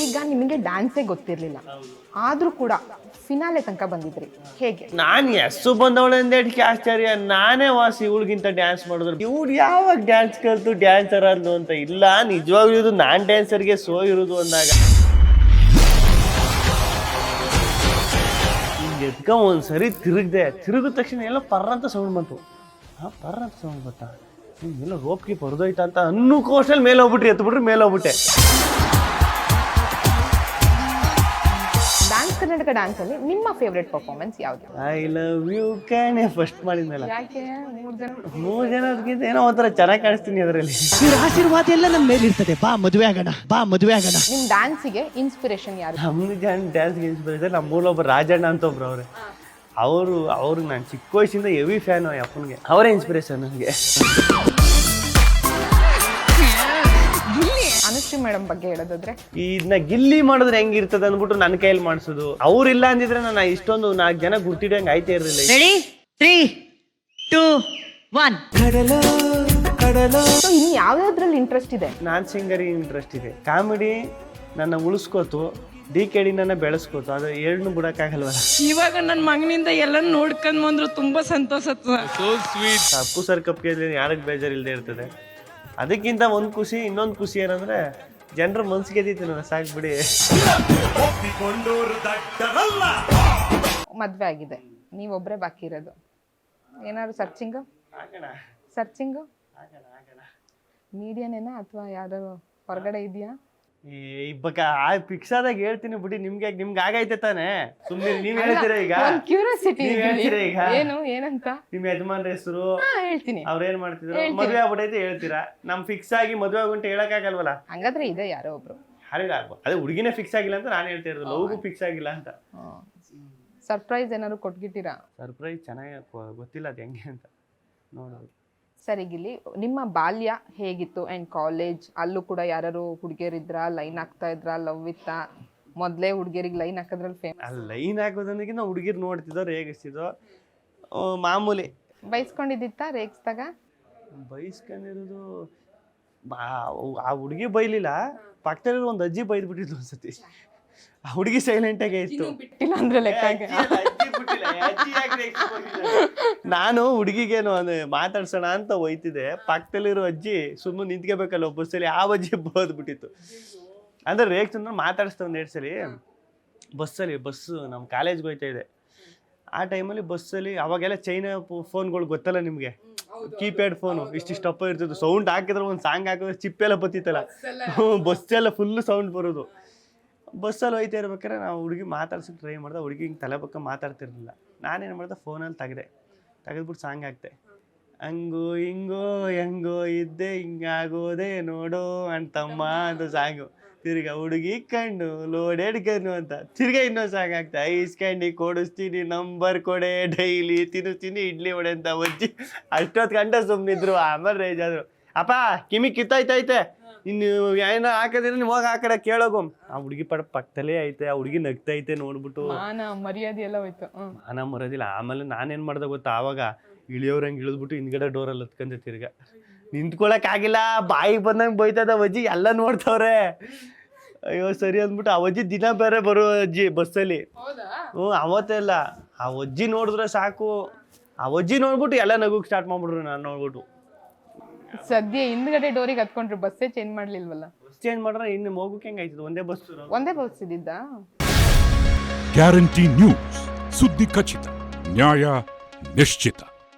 ಈಗ ನಿಮಗೆ ಡ್ಯಾನ್ಸೇ ಗೊತ್ತಿರಲಿಲ್ಲ, ಆದ್ರೂ ಕೂಡ ಫಿನಾಲೆ ತನಕ ಬಂದಿದ್ರಿ, ಹೇಗೆ? ನಾನು ಎಸ್ಸು ಬಂದವಳೆಂದೇಟಕ್ಕೆ ಆಶ್ಚರ್ಯ. ನಾನೇ ವಾಸಿ ಇವಳಿಗಿಂತ ಡ್ಯಾನ್ಸ್ ಮಾಡಿದ್ರು. ಇವ್ಳು ಯಾವಾಗ ಡ್ಯಾನ್ಸ್ ಕಲ್ತು ಡ್ಯಾನ್ಸರ್ ಅಂದು ಅಂತ ಇಲ್ಲ. ನಿಜವಾಗ್ಲೂ ಇದು ನಾನ್ ಡ್ಯಾನ್ಸರ್ಗೆ ಸೋ ಇರೋದು ಅಂದಾಗ ಎದ್ಕ ಒಂದ್ಸರಿ ತಿರುಗಿದ ತಕ್ಷಣ ಎಲ್ಲ ಪರ್ರ ಅಂತ ಸೌಂಡ್ ಬಂತು. ಪರ್ರ ಅಂತ ಸೌಂಡ್ ಬಂತ, ಎಲ್ಲ ರೋಪ್ಗೆ ಪರದೋಯ್ತಾ ಅಂತ ಅನ್ನೋಕೋಷ್ಟಲ್ಲಿ ಮೇಲೆ ಹೋಗ್ಬಿಟ್ರಿ, ಎತ್ಬಿಟ್ರಿ ಮೇಲೆ ಹೋಗ್ಬಿಟ್ಟೆ. ಡ್ಯಾನ್ಸ್ ಕರ್ನಾಟಕ ಡ್ಯಾನ್ಸ್ ಅಲ್ಲಿ ನಿಮ್ಮ ಫೇವ್ರೆಟ್ ಪರ್ಫಾರ್ಮೆನ್ಸ್ ಯಾವುದು? ಐ ಲವ್ ಯು ಕ್ಯಾನೆ ಫಸ್ಟ್ ಮಾಡಿದ್ನಲ್ಲ. ಯಾಕೆ? 3 ಜನಕ್ಕಿಂತ ಏನೋ ಒಂಥರ ಚೆನ್ನಾಗಿ ಕಾಣಿಸ್ತೀನಿ ಅದರಲ್ಲಿ. ಆಶೀರ್ವಾದ ಎಲ್ಲ ನನ್ನ ಮೇಲೆ ಇರ್ತದೆ. ಬಾ ಮದುವೆ ಆಗೋಣ, ಬಾ ಮದುವೆ ಆಗೋಣ. ನಿಮ್ ಡ್ಯಾನ್ಸಿಗೆ ಇನ್ಸ್ಪಿರೇಷನ್ ಯಾರು? ನಮ್ದು ಡ್ಯಾನ್ಸ್ಗೆ ಇನ್ಸ್ಪಿರೇಷನ್ ನಮ್ಮೂರೊಬ್ಬ ರಾಜಣ್ಣ ಅಂತ ಒಬ್ರು ಅವ್ರೆ. ಅವ್ರಿಗೆ ನಾನು ಚಿಕ್ಕ ವಯಸ್ಸಿಂದ ಹೆವಿ ಫ್ಯಾನು ಅಪ್ಪನಿಗೆ. ಅವರೇ ಇನ್ಸ್ಪಿರೇಷನ್ ನನಗೆ. ಅನುಶ್ರೀ ಮೇಡಮ್ ಬಗ್ಗೆ ಹೇಳೋದಾದ್ರೆ, ಇದನ್ನ ಗಿಲ್ಲಿ ಮಾಡಿದ್ರೆ ಹೆಂಗಿರ್ತದೆ ಅಂದ್ಬಿಟ್ಟು ನನ್ನ ಕೈಯಲ್ಲಿ ಮಾಡಿಸೋದು. ಅವ್ರಿಲ್ಲ ಅಂದಿದ್ರೆ ನಾನು ಇಷ್ಟೊಂದು 4 ಜನ ಗುರ್ತಿಡಂಗೆ ಆಯ್ತಾ ಇರಲಿಲ್ಲ. ರೆಡಿ 3 2 1 ಸೊ ಇನ್ನು ಯಾವ್ಯಾವ್ದ್ರಲ್ಲಿ ಇಂಟ್ರೆಸ್ಟ್ ಇದೆ? ನಾನು ಸಿಂಗರಿ ಇಂಟ್ರೆಸ್ಟ್ ಇದೆ. ಕಾಮಿಡಿ ನನ್ನ ಉಳಿಸ್ಕೋತು, DKD ನನ್ನ ಬೆಳೆಸ್ಕೋತು. ಅದು ಎರಡನ್ನೂ ಬಿಡಕ್ಕಾಗಲ್ವಲ್ಲ. ಇವಾಗ ನನ್ನ ಮಗನಿಂದ ಎಲ್ಲ ನೋಡ್ಕೊಂಡ್ ಬಂದ್ರು ತುಂಬಾ ಸಂತೋಷ. ಅಪ್ಪು ಸರ್ ಕಪ್ಗೆ ಯಾರಿಗೆ ಬೇಜಾರಿಲ್ಲದೆ ಇರ್ತದೆ. ಅದಕ್ಕಿಂತ ಒಂದು ಖುಷಿ, ಇನ್ನೊಂದು ಖುಷಿ ಏನಂದ್ರೆ ಜನರ ಮನ್ಸು ಗೆದ್ದೀತು. ಸಾಕ್ಬಿಡಿ. ಮದ್ವೆ ಆಗಿದೆ, ನೀವೊಬ್ರೇ ಬಾಕಿ ಇರೋದು. ಏನಾದ್ರು ಸರ್ಚಿಂಗು ಮೀಡಿಯಾನೇನಾ ಅಥವಾ ಯಾರು ಹೊರಗಡೆ ಇದೆಯಾ? ಫಿಕ್ಸ್ ಆದಾಗ ಹೇಳ್ತೀನಿ ಬಿಡಿ. ನಿಮ್ಗೆ ಆಗೈತೆ ತಾನೆ, ಸುಮ್ಮನೆ ನೀವ್ ಹೇಳ್ತೀರಾ ಈಗ. ಕ್ಯೂರಿಯಾಸಿಟಿ ನೀವ್ ಹೇಳ್ತೀರಾ ಈಗ ಏನು ಏನಂತ ನಿಮ್ ಯಜಮಾನ್ರ ಹೆಸರು, ಹೇಳ್ತೀನಿ. ಅವ್ರೇನ್ ಮಾಡ್ತಿದ್ರು, ಮದ್ವೆ ಆಗ್ಬಿಟ್ಟೈತೆ ಹೇಳ್ತೀರಾ. ನಮ್ ಫಿಕ್ಸ್ ಆಗಿ ಮದ್ವೆ ಆಗುಂಟು ಹೇಳಕ್ಕಾಗಲ್ವಲ್ಲ. ಹಂಗಾದ್ರೆ ಇದೆ ಯಾರೋ ಒಬ್ರು. ಅದೇ ಹುಡುಗಿನೇ ಫಿಕ್ಸ್ ಆಗಿಲ್ಲ ಅಂತ ನಾನು ಹೇಳ್ತಾ ಇರೋದು. ಲವ್ಗೂ ಫಿಕ್ಸ್ ಆಗಿಲ್ಲ ಅಂತ. ಸರ್ಪ್ರೈಸ್ ಏನಾದ್ರು ಕೊಟ್ಗಿಟ್ಟಿರಾ? ಸರ್ಪ್ರೈಸ್ ಚೆನ್ನಾಗಿ ಗೊತ್ತಿಲ್ಲ ಅದು ಹೆಂಗೆ ಅಂತ ನೋಡೋದು. ಸರಿ ಗಿಲ್ಲಿ, ನಿಮ್ಮ ಬಾಲ್ಯ ಹೇಗಿತ್ತು ಅಂಡ್ ಕಾಲೇಜ್? ಅಲ್ಲೂ ಕೂಡ ಯಾರು ಹುಡುಗಿಯರಿದ್ರ, ಲೈನ್ ಹಾಕ್ತಾ ಇದ್ರ, ಲವ್ ಇತ್ತ? ಮೊದಲೇ ಹುಡುಗಿಯರಿಗೆ ಲೈನ್ ಹಾಕೋದ್ರಲ್ಲಿ ಫೇಮಸ್. ಲೈನ್ ಹಾಕೋದೊಂದಿಗೆ ನಾವು ಹುಡುಗಿರು ನೋಡ್ತಿದ್ದೋ, ರೇಗಿಸ್ತಿದ್ದೋ, ಮಾಮೂಲಿ. ಬೈಸ್ಕೊಂಡಿದ್ದಿತ್ತ ರೇಗಿಸ್ದಾಗ? ಬೈಸ್ಕೊಂಡಿರೋದು ಆ ಹುಡುಗಿ ಬೈಲಿಲ್ಲ, ಪಕ್ಕದಲ್ಲಿ ಒಂದು ಅಜ್ಜಿ ಬೈದ್ಬಿಟ್ಟಿದ್ಲು ಒಂದ್ಸತಿ. ಆ ಹುಡುಗಿ ಸೈಲೆಂಟ್ ಆಗೇ ಇತ್ತು. ಇಲ್ಲ ಅಂದ್ರೆ ಲೆಕ್ಕ. ನಾನು ಹುಡುಗಿಗೇನು ಮಾತಾಡ್ಸೋಣ ಅಂತ ಹೋಯ್ತಿದ್ದೆ, ಪಕ್ಕದಲ್ಲಿರೋ ಅಜ್ಜಿ ಸುಮ್ಮನೆ ನಿಂತ್ಕೋಬೇಕಲ್ಲ ಬಸ್ಸಲ್ಲಿ, ಆ ಅಜ್ಜಿ ಬೋದ್ಬಿಟ್ಟಿತ್ತು. ಅಂದ್ರೆ ರೇಗ್ತಂದ್ರೆ ಮಾತಾಡಿಸ್ತಾ 1-2 ಸಲ ಬಸ್ಸು ನಮ್ಮ ಕಾಲೇಜ್ಗೆ ಹೋಯ್ತಾ ಇದೆ. ಆ ಟೈಮಲ್ಲಿ ಬಸ್ಸಲ್ಲಿ ಅವಾಗೆಲ್ಲ ಚೈನಾ ಫೋನ್ಗಳು ಗೊತ್ತಲ್ಲ ನಿಮಗೆ, ಕೀಪ್ಯಾಡ್ ಫೋನು ಇಷ್ಟಿಷ್ಟಪ್ಪ ಇರ್ತಿತ್ತು. ಸೌಂಡ್ ಹಾಕಿದ್ರೆ ಒಂದು ಸಾಂಗ್ ಹಾಕಿದ್ರೆ ಚಿಪ್ಪೆಲ್ಲ ಬತ್ತಿತ್ತಲ್ಲ, ಬಸ್ಸೆಲ್ಲ ಫುಲ್ಲು ಸೌಂಡ್ ಬರೋದು. ಬಸ್ಸಲ್ಲಿ ಹೋಯ್ತಾ ಇರ್ಬೇಕಾದ್ರೆ ನಾವು ಹುಡುಗಿ ಮಾತಾಡ್ಸೋಕೆ ಟ್ರೈ ಮಾಡ್ದೆ. ಹುಡುಗಿ ಹಿಂಗೆ ತಲೆ ಪಕ್ಕ ಮಾತಾಡ್ತಿರ್ಲಿಲ್ಲ. ನಾನೇನು ಮಾಡ್ದೆ, ಫೋನಲ್ಲಿ ತೆಗೆದ್ಬಿಟ್ಟು ಸಾಂಗ್ ಹಾಕ್ತೆ. ಹಂಗೋ ಹಿಂಗೋ ಹೆಂಗೋ ಇದ್ದೆ ಹಿಂಗಾಗೋದೆ ನೋಡೋ ಅಂತಮ್ಮ ಅಂತ ಸಾಂಗು. ತಿರ್ಗಾ ಹುಡುಗಿ ಕಣ್ಣು ಲೋಡೆಡ್ ಕಣ್ಣು ಅಂತ ತಿರ್ಗಾ ಇನ್ನೊಂದು ಸಾಂಗ್ ಹಾಕ್ತೆ. ಐಸ್ ಕ್ಯಾಂಡಿ ಕೊಡಿಸ್ತೀನಿ, ನಂಬರ್ ಕೊಡೆ, ಡೈಲಿ ತಿನ್ನಿಸ್ತೀನಿ ಇಡ್ಲಿ ವಡೆ ಅಂತ ಅಜ್ಜಿ ಅಷ್ಟೊತ್ತು ಗಂಟ ಸುಮ್ಮನಿದ್ರು. ಆಮೇಲೆ ರೇಜ್ ಆದ್ರು, ಅಪ್ಪ ಕಿಮಿ ಕಿತ್ತಾಯ್ತೈತೆ, ಇನ್ನು ಏನೋ ಹಾಕಿದ್ರೆ ನೀವು ಹೋಗಿ ಆ ಕಡೆ ಕೇಳೋಗು. ಆ ಹುಡುಗಿ ಪಕ್ಕದಲ್ಲೇ ಐತೆ, ಆ ಹುಡುಗಿ ನಗ್ತೈತೆ ನೋಡ್ಬಿಟ್ಟು ಮರ್ಯಾದೆ ಎಲ್ಲ ಹೋಯ್ತು. ಮಾನ ಮರೋದಿಲ್ಲ. ಆಮೇಲೆ ನಾನೇನು ಮಾಡ್ದೆ ಗೊತ್ತಾ, ಆವಾಗ ಇಳಿಯೋರಂಗೆ ಇಳಿದ್ಬಿಟ್ಟು ಹಿಂದ್ಗಡೆ ಡೋರಲ್ಲಿ ಹತ್ಕೊಂಡೆ. ತಿರ್ಗಾ ನಿಂತ್ಕೊಳಕ್ ಆಗಿಲ್ಲ, ಬಾಯಿಗೆ ಬಂದಂಗೆ ಬೈತದ ಅಜ್ಜಿ, ಎಲ್ಲ ನೋಡ್ತವ್ರೆ. ಅಯ್ಯೋ ಸರಿ ಅಂದ್ಬಿಟ್ಟು ಆ ಅಜ್ಜಿ ದಿನ ಬೇರೆ ಬರೋ ಅಜ್ಜಿ ಬಸ್ಸಲ್ಲಿ. ಅವತ್ತೆಲ್ಲ ಆ ಅಜ್ಜಿ ನೋಡಿದ್ರೆ ಸಾಕು, ಆ ಅಜ್ಜಿ ನೋಡ್ಬಿಟ್ಟು ಎಲ್ಲ ನಗುಕ್ ಸ್ಟಾರ್ಟ್ ಮಾಡ್ಬಿಟ್ರು. ನಾನು ನೋಡ್ಬಿಟ್ಟು ಸದ್ಯ ಹಿಂದ್ಗಡೆ ಡೋರಿಗೆ ಹತ್ಕೊಂಡ್ರು, ಬಸ್ಸೇ ಚೇಂಜ್ ಮಾಡ್ಲಿಲ್ವಲ್ಲ? ಬಸ್ ಚೇಂಜ್ ಮಾಡ್ರೆ ಇನ್ನು ಹೋಗಕ್ಕೆ ಹೆಂಗಾಯ್ತದ? ಒಂದೇ ಬಸ್ ಇದ್ದಿದ್ದ. ಗ್ಯಾರಂಟಿ ನ್ಯೂಸ್, ಸುದ್ದಿ ಖಚಿತ, ನ್ಯಾಯ ನಿಶ್ಚಿತ.